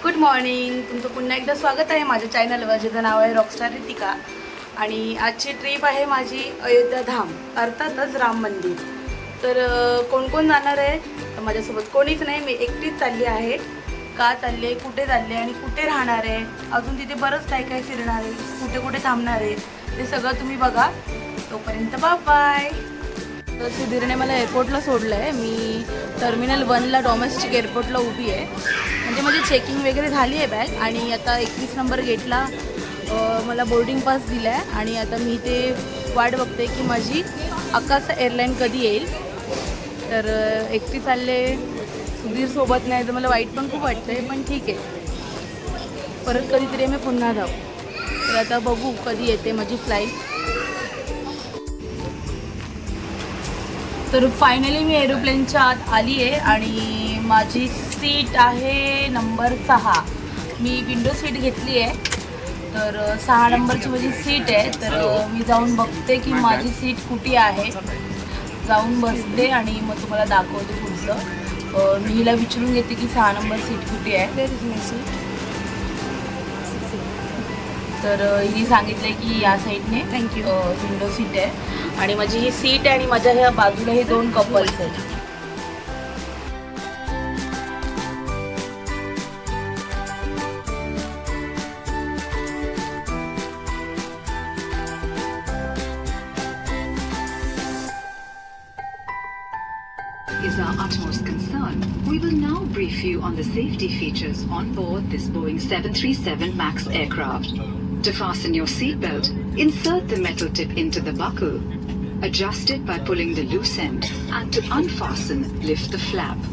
Good morning. तुमचं पुन्हा एकदा स्वागत आहे माझ्या चॅनलवर, ज्याचं नाव आहे रॉकस्टार रितिका. आणि आजची ट्रिप आहे माझी अयोध्या धाम, अर्थातच राम मंदिर. तर कोण कोण जाणार आहे? तर माझ्यासोबत कोणीच नाही, मी एकटीच चालली आहे. का चालले, कुठे चालले आणि कुठे राहणार आहे, अजून तिथे बरंच काय काय फिरणार आहे, कुठे कुठे थांबणार आहे, ते सगळं तुम्ही बघा. तोपर्यंत बाय. तर सुधीरने मला एअरपोर्टला सोडलं आहे. मी टर्मिनल 1ला डोमेस्टिक एअरपोर्टला उभी आहे. म्हणजे माझी चेकिंग वगैरे झाली आहे बॅग, आणि आता 21 नंबर गेटला मला बोर्डिंग पास दिला आहे. आणि आता मी ते वाट बघते की माझी आकाश एअरलाईन कधी येईल. तर एकटी चालले, सुधीर सोबत नाही, तर मला वाईट पण खूप वाटतं आहे, पण ठीक आहे, परत कधीतरी आम्ही पुन्हा जाऊ. तर आता बघू कधी येते माझी फ्लाईट. तर फायनली मी एरोप्लेनच्या आत आली आहे आणि माझी सीट आहे नंबर 6. मी विंडो सीट घेतली आहे, तर 6 नंबरची माझी सीट आहे. तर मी जाऊन बघते की माझी सीट कुठे आहे, जाऊन बसते आणि मग तुम्हाला दाखवते पुढचं. मी हिला विचारून घेते की 6 नंबर सीट कुठे आहे. तर हिने सांगितलं की या साईडने थँक्यू विंडो सीट आहे. आणि माझी ही सीट आहे आणि माझ्या ह्या बाजूला हे 2 कपल्स आहेत. Is our utmost concern. We will now brief you on the safety features on board this Boeing 737 MAX aircraft. To fasten your seatbelt, insert the metal tip into the buckle. Adjust it by pulling the loose end, and to unfasten, lift the flap.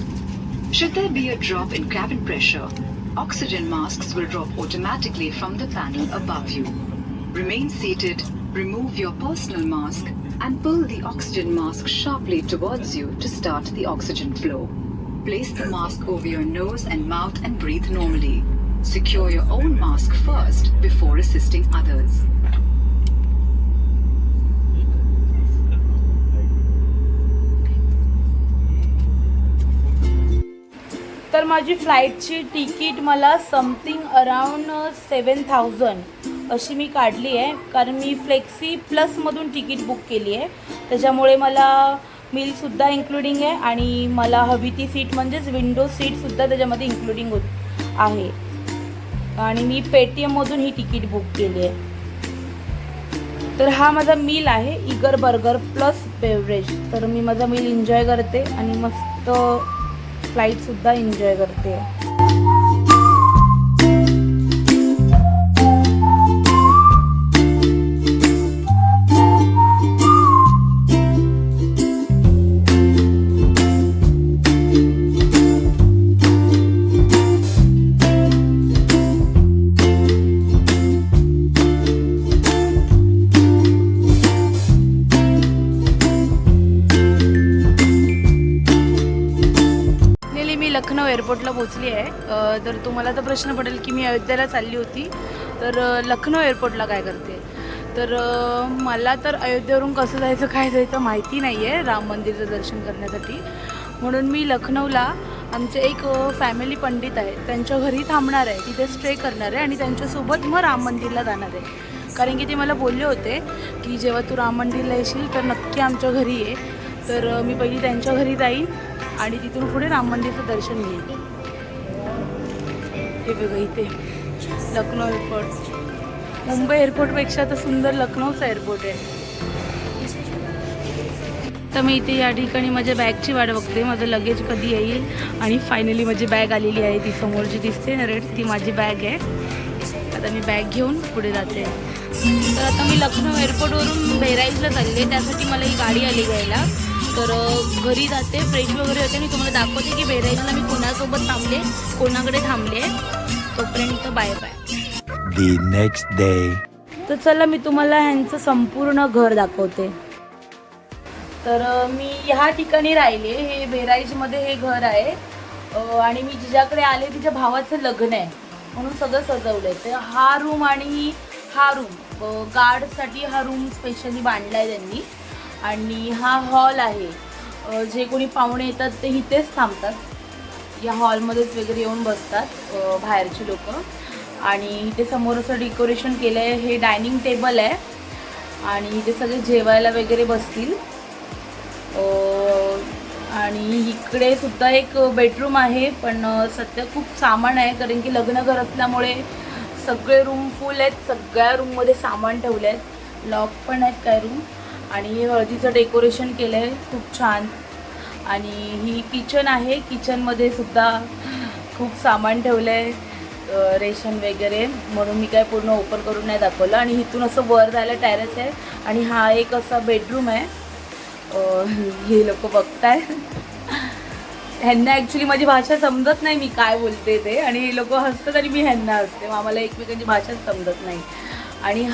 Should there be a drop in cabin pressure, oxygen masks will drop automatically from the panel above you. Remain seated, remove your personal mask, and pull the oxygen mask sharply towards you to start the oxygen flow. Place the mask over your nose and mouth and breathe normally. Secure your own mask first before assisting others. तर माझी फ्लाईटची ticket मला something around 7,000 अशी मी काढली आहे, कारण मी flexi प्लसमधून ticket book केली आहे. त्याच्यामुळे मला मीलसुद्धा इन्क्लुडिंग आहे आणि मला हवी ती सीट म्हणजेच विंडो सीटसुद्धा त्याच्यामध्ये इन्क्लुडिंग होत आहे. आणि मी पेटीएममधून ही तिकीट बुक केली आहे. तर हा माझा मील आहे, इगर बर्गर प्लस बेवरेज. तर मी माझा मील एन्जॉय करते आणि मस्त फ्लाईटसुद्धा एन्जॉय करते. लखनौ एअरपोर्टला पोचली आहे. तर तुम्हाला तर प्रश्न पडेल की मी अयोध्येला चालली होती, तर लखनौ एअरपोर्टला काय करते. तर मला तर अयोध्येवरून कसं जायचं काय जायचं माहिती नाही आहे राम मंदिरचं दर्शन करण्यासाठी. म्हणून मी लखनौला आमचे एक फॅमिली पंडित आहे, त्यांच्या घरी थांबणार आहे, तिथे स्टे करणार आहे आणि त्यांच्यासोबत मग राम मंदिरला जाणार आहे. कारण की ते मला बोलले होते की जेव्हा तू राम मंदिरला येशील तर नक्की आमच्या घरी ये. तर मी पहिली त्यांच्या घरी जाईन आणि तिथून पुढे राम मंदिरचं दर्शन घेईन. हे बघा इथे लखनौ एअरपोर्ट, मुंबई एअरपोर्टपेक्षा तर सुंदर लखनौचा एअरपोर्ट आहे. तर मी इथे या ठिकाणी माझ्या बॅगची वाट बघते, माझं लगेज कधी येईल. आणि फायनली माझी बॅग आलेली आहे, ती समोरची दिसते ना रेड, ती माझी बॅग आहे. आता मी बॅग घेऊन पुढे जाते. तर आता मी लखनौ एअरपोर्टवरून बहराईचला चालले, त्यासाठी मला ही गाडी आली घ्यायला. तर घरी जाते, फ्रेश वगैरे होते आणि तुम्हाला दाखवते की बहराईचला मी कोणासोबत थांबले, कोणाकडे थांबले. तोपर्यंत bye bye. The next day. तर चला मी तुम्हाला ह्यांचं संपूर्ण घर दाखवते. तर मी ह्या ठिकाणी राहिले, हे बहराईचमध्ये हे घर आहे. आणि मी जिच्याकडे आले तिच्या भावाचं लग्न आहे म्हणून सगळं सजवलं आहे. तर हा रूम आणि हा रूम गार्डसाठी हा रूम स्पेशली बांधला आहे त्यांनी. आणि हा हॉल आहे, जे कोणी पाहुणे येतात ते इथेच थांबतात. या हॉलमध्येच वगैरे येऊन बसतात बाहेरची लोक. आणि इथे समोर असं डेकोरेशन केलं आहे. हे डायनिंग टेबल आहे आणि इथे सगळे जेवायला वगैरे बसतील. आणि इकडे सुद्धा एक बेडरूम आहे, पण सध्या खूप सामान आहे कारण की लग्न घर असल्यामुळे सगळे रूम फुल आहेत. सगळ्या रूममध्ये सामान ठेवले आहेत, लॉक पण आहेत काय रूम. आणि हे हळदीचं डेकोरेशन केलं आहे खूप छान. आणि ही किचन आहे, किचनमध्ये सुद्धा खूप सामान ठेवलं आहे, रेशन वगैरे, म्हणून मी काय पूर्ण ओपन करून नाही दाखवलं. आणि इथून असं वर जायला टेरेस आहे आणि हा एक असा बेडरूम आहे. हे लोक बघताय, ह्यांना ॲक्च्युली माझी भाषा समजत नाही, मी काय बोलते ते, आणि हे लोक हसतात आणि मी ह्यांना हसते, आम्हाला एकमेकांची भाषाच समजत नाही. आणि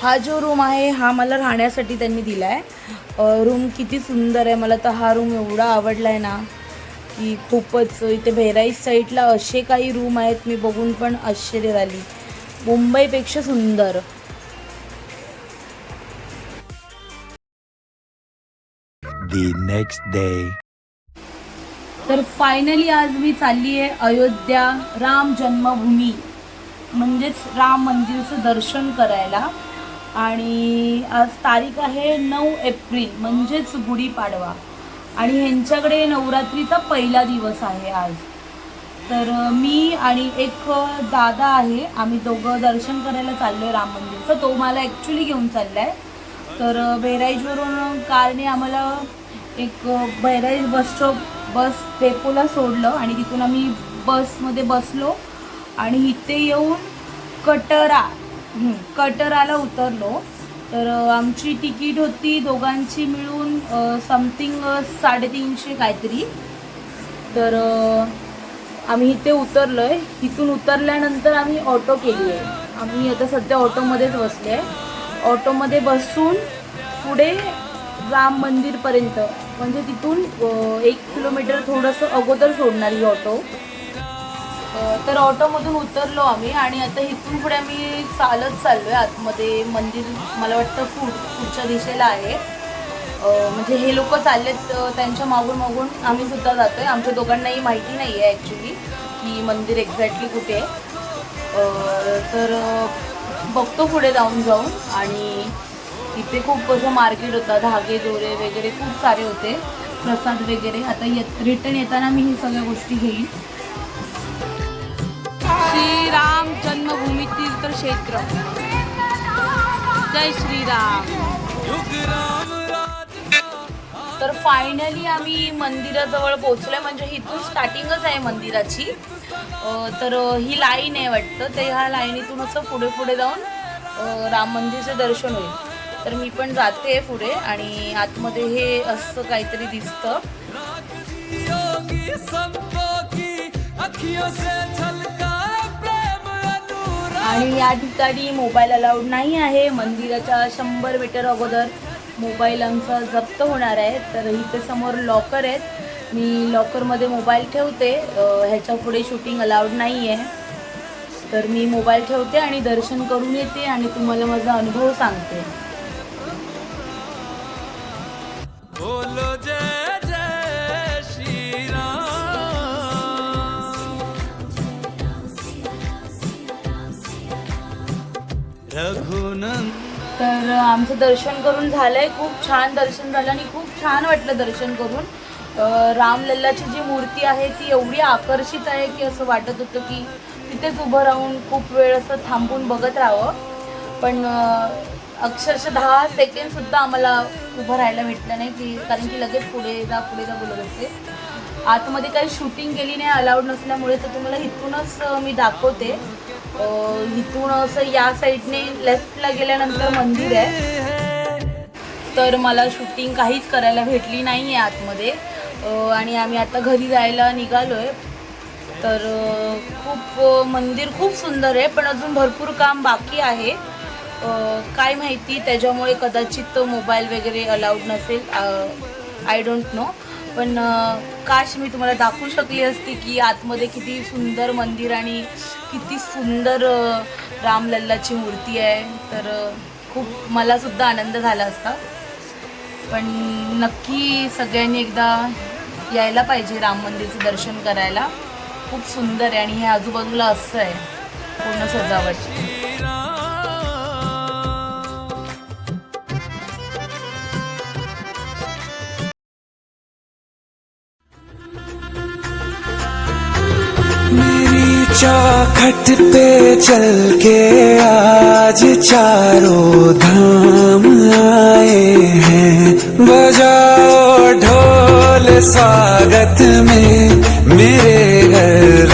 हा जो रूम आहे हा मला राहण्यासाठी त्यांनी दिला आहे. रूम किती सुंदर आहे, मला तर हा रूम एवढा आवडला आहे ना की खूपच. इथे बहराईच साईडला असे काही रूम आहेत, मी बघून पण आश्चर्य झाली, मुंबईपेक्षा सुंदर. The next day. तर फायनली आज मी चालली आहे अयोध्या राम जन्मभूमी म्हणजेच राम मंदिराचं दर्शन करायला. आणि आज तारीख आहे 9 एप्रिल म्हणजेच गुढीपाडवा. आणि ह्यांच्याकडे नवरात्रीचा पहिला दिवस आहे आज. तर मी आणि एक दादा आहे, आम्ही दोघं दर्शन करायला चाललो आहे राम मंदिराचं. तो मला ॲक्च्युली घेऊन चालला आहे. तर बहराईचवरून कारने आम्हाला एक बहराईच बस डेपोला सोडलं आणि तिथून आम्ही बसमध्ये बसलो आणि इथे येऊन कटराला उतरलो. तर आमची तिकीट होती दोघांची मिळून समथिंग 350 काहीतरी. तर आम्ही इथे उतरलो आहे. इथून उतरल्यानंतर आम्ही ऑटो केली आहे. आम्ही आता सध्या ऑटोमध्येच बसले आहे. ऑटोमध्ये बसून पुढे राम मंदिरपर्यंत, म्हणजे तिथून 1 किलोमीटर थोडंसं अगोदर सोडणार ही ऑटो. तर ऑटोमधून उतरलो आम्ही आणि आता इथून पुढे आम्ही चालत चाललो आहे आतमध्ये. मंदिर मला वाटतं पुढच्या दिशेला आहे. म्हणजे हे लोक चाललेत त्यांच्या मागून मागून आम्ही सुद्धा जातो आहे. आमच्या दोघांनाही माहिती नाही आहे ॲक्च्युली की मंदिर एक्झॅक्टली कुठे आहे. तर बघतो पुढे जाऊन. आणि इथे खूप असं मार्केट होतं, धागे दोरे वगैरे खूप सारे होते, प्रसाद वगैरे. आता रिटर्न येताना मी ही सगळ्या गोष्टी घेईन. श्रीराम जन्मभूमी तीर्थक्षेत्र, जय श्रीराम. तर फायनली आम्ही मंदिराजवळ पोहोचलोय, म्हणजे इथून स्टार्टिंगच आहे मंदिराची. तर ही लाईन आहे वाटतं, तर ह्या लाईनीतून असं पुढे पुढे जाऊन राम मंदिरचं दर्शन होईल. तर मी पण जाते पुढे आणि आतमध्ये हे असं काहीतरी दिसतं. आणि या ठिकाणी मोबाईल अलाउड नाही आहे. मंदिराच्या 100 मीटर अगोदर मोबाईल आमचा जप्त होणार आहे. तर इथे समोर लॉकर आहेत, मी लॉकरमध्ये मोबाईल ठेवते. ह्याच्या पुढे शूटिंग अलाउड नाही आहे. तर मी मोबाईल ठेवते आणि दर्शन करून येते आणि तुम्हाला माझा अनुभव सांगते. बोलो जय जय श्रीराम. तर आमचं दर्शन करून झालंय, खूप छान दर्शन झालं आणि खूप छान वाटलं दर्शन करून. रामलल्लाची जी मूर्ती आहे ती एवढी आकर्षित आहे की असं वाटत होतं की तिथेच उभं राहून खूप वेळ असं थांबून बघत राहावं. पण अक्षरशः 10 सेकंडसुद्धा आम्हाला उभं राहायला भेटलं नाही, की कारण की लगेच पुढे जा बोलत असते. आतमध्ये काही शूटिंग केली नाही अलाउड नसल्यामुळे. तर तुम्हाला इथूनच मी दाखवते. इथून असं या साईडने लेफ्टला गेल्यानंतर मंदिर आहे. तर मला शूटिंग काहीच करायला भेटली नाही आहे आतमध्ये. आणि आम्ही आता घरी जायला निघालो आहे. तर मंदिर खूप सुंदर आहे, पण अजून भरपूर काम बाकी आहे. काय माहिती, त्याच्यामुळे कदाचित मोबाईल वगैरे अलाउड नसेल, आय डोंट नो. पण काश मी तुम्हाला दाखवू शकली असती की आतमध्ये किती सुंदर मंदिर आणि किती सुंदर रामलल्लाची मूर्ती आहे. तर खूप मलासुद्धा आनंद झाला असता. पण नक्की सगळ्यांनी एकदा यायला पाहिजे राम मंदिरचं दर्शन करायला. खूप सुंदर आहे आणि हे आजूबाजूला असं आहे पूर्ण सजावट. मेरी चौखट पे चल के आज चारों धाम आए हैं. बजाओ ढोल स्वागत में मेरे घर